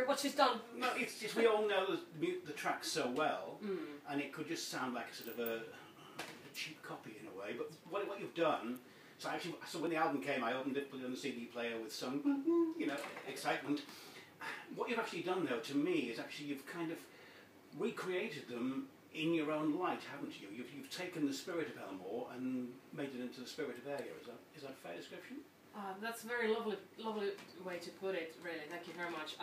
what she's done. No, it's just we all know the track so well, and it could just sound like a sort of a cheap copy in a way. But what you've done, so when the album came, I opened it, put it on the CD player with some, excitement. What you've actually done, though, to me, is actually you've kind of recreated them in your own light, haven't you? You've taken the spirit of Elmore and made it into the spirit of Erja. Is that a fair description? That's a very lovely way to put it, really. Thank you very much.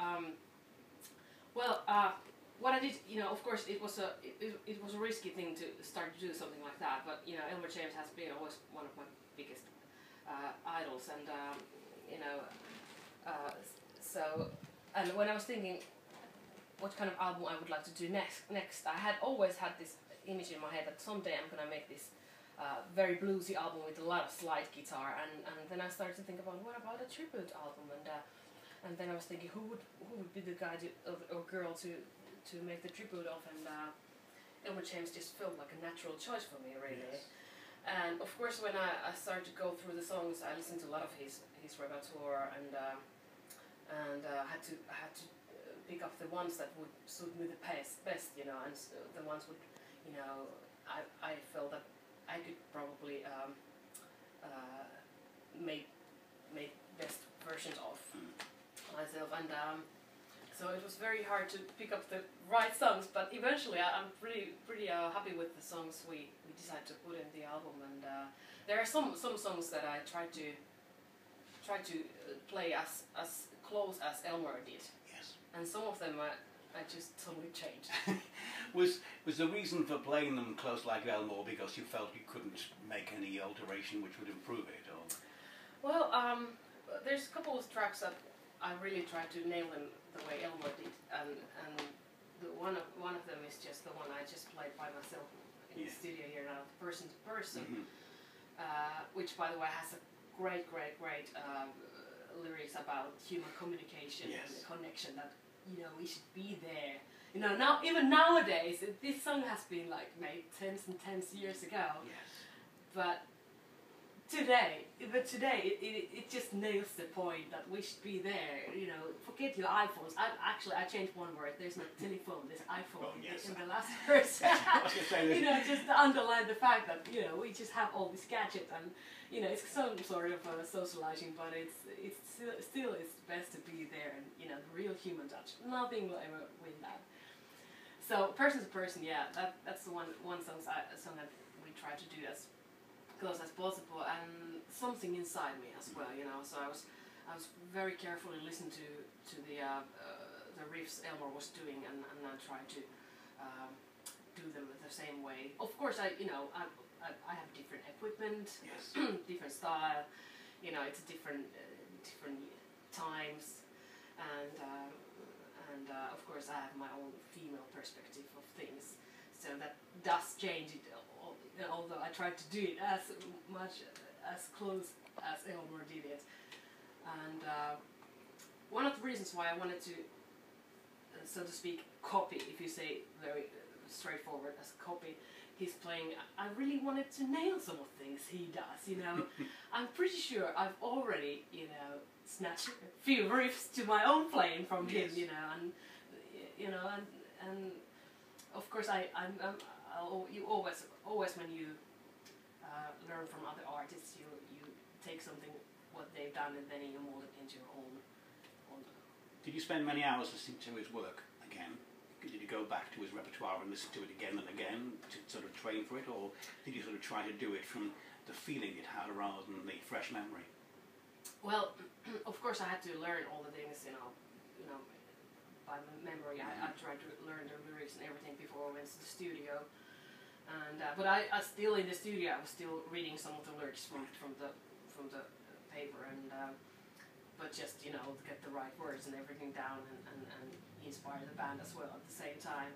What I did, of course, it was a risky thing to start to do something like that. But Elmer James has been always one of my biggest idols, and and when I was thinking what kind of album I would like to do next, I had always had this image in my head that someday I'm gonna make this very bluesy album with a lot of slide guitar, and then I started to think about what about a tribute album, and then I was thinking who would be the guy or girl to make the tribute of, and Elmer James just felt like a natural choice for me, really. Yes. And of course, when I started to go through the songs, I listened to a lot of his repertoire, and had to pick up the ones that would suit me the best, and the ones would, I felt that I could probably make best versions of myself, and so it was very hard to pick up the right songs. But eventually, I'm pretty happy with the songs we decided to put in the album, and there are some songs that I tried to play as close as Elmer did. Yes. And some of them I just totally changed. Was the reason for playing them close like Elmore because you felt you couldn't make any alteration which would improve it, or? Well, there's a couple of tracks that I really tried to nail them the way Elmore did, and one of them is just the one I just played by myself in the studio here now, person to person, which by the way has a great lyrics about human communication and the connection, that we should be there. Now even nowadays, this song has been like made tens and tens years ago. Yes. But today it just nails the point that we should be there. Forget your iPhones. I changed one word. There's no telephone. There's iPhone in the last verse. Just to underline the fact that we just have all this gadget, and it's some sort of socializing, but it's still it's best to be there, and the real human touch. Nothing will ever win that. So person to person, that's the one song that we try to do as close as possible, and something inside me as well. So I was very carefully listening to the riffs Elmer was doing, and I tried to do them the same way. Of course, I have different equipment, different style. It's different times, and of course I have my own female perspective of things, so that does change it. Although I tried to do it as close as Elmer did it, and one of the reasons why I wanted to, so to speak, copy, if you say very straightforward, as copy his playing, I really wanted to nail some of things he does. I'm pretty sure I've already snatched a few riffs to my own playing from him, and of course you always when you learn from other artists, you take something what they've done and then you mold it into your own. Did you spend many hours listening to his work again? Did you go back to his repertoire and listen to it again and again to sort of train for it, or did you sort of try to do it from the feeling it had rather than the fresh memory? Well, of course I had to learn all the things, by memory. I tried to learn the lyrics and everything before I went to the studio. And but I still in the studio I was still reading some of the lyrics from the paper, and but just to get the right words and everything down, and inspire the band as well at the same time.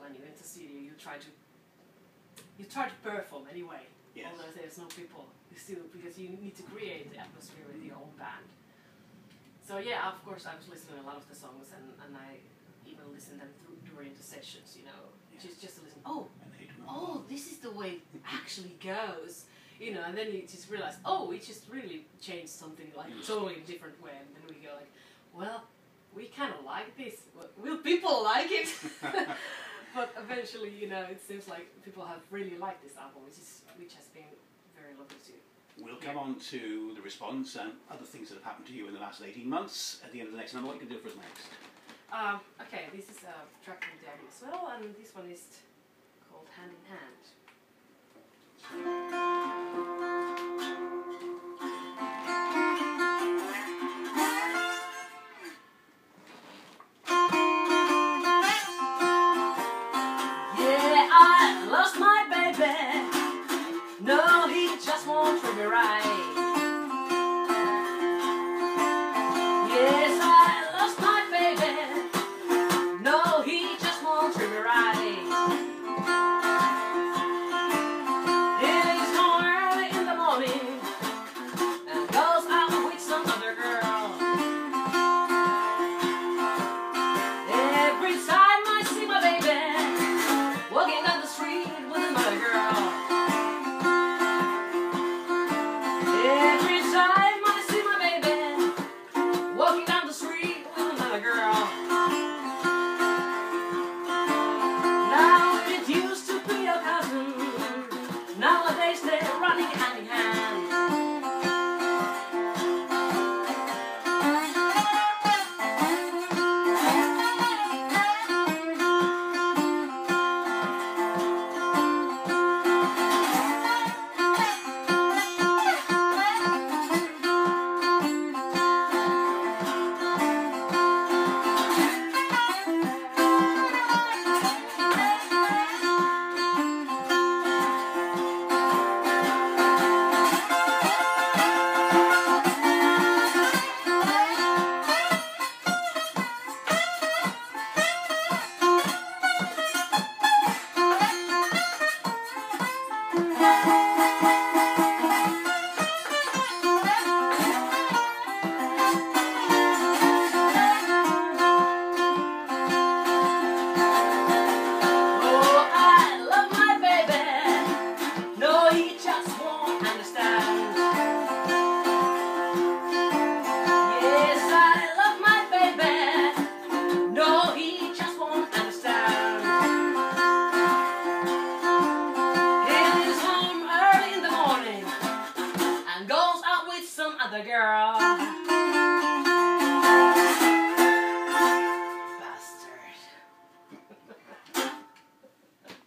When you're in the studio, you try to perform anyway. Yes. Although there's no people, because you need to create the atmosphere with your own band. So of course I was listening to a lot of the songs, and I even listened them through during the sessions. Just to listen. Oh, this is the way it actually goes. And then you just realize, it just really changed something like totally different way, and then we go like, well, we kind of like this. Will people like it? But eventually, you know, it seems like people have really liked this album, which has been very lovely too. We'll come on to the response and other things that have happened to you in the last 18 months at the end of the next number. What you can do for us next? Okay, this is a track from the album as well, and this one is called Hand in Hand.